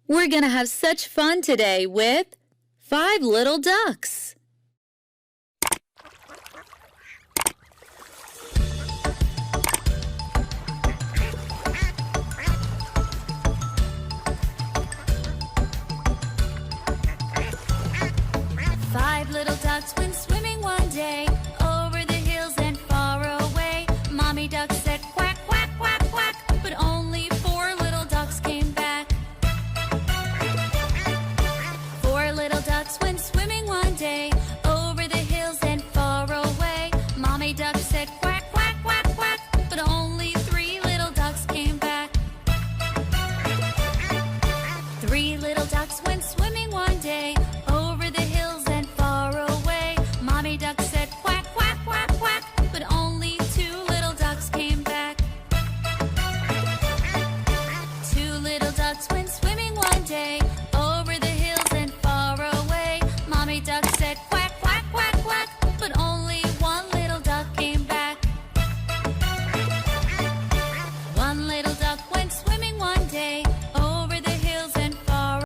We're gonna have such fun today with 5 little ducks. Five little ducks went swimming one day over the hills and far away. Mommy duck said quack, quack, quack, quack, but only 4 little ducks came back. 4 little ducks went swimming one day over the hills and far away. Mommy duck said quack, quack, quack, quack, but only 3 little ducks came back. 3 little ducks went swimming one day over the hills and far away. Mommy duck said quack, quack, quack, quack, but only 2 little ducks came back. 2 little ducks went swimming one day over the hills and far away. Mommy duck said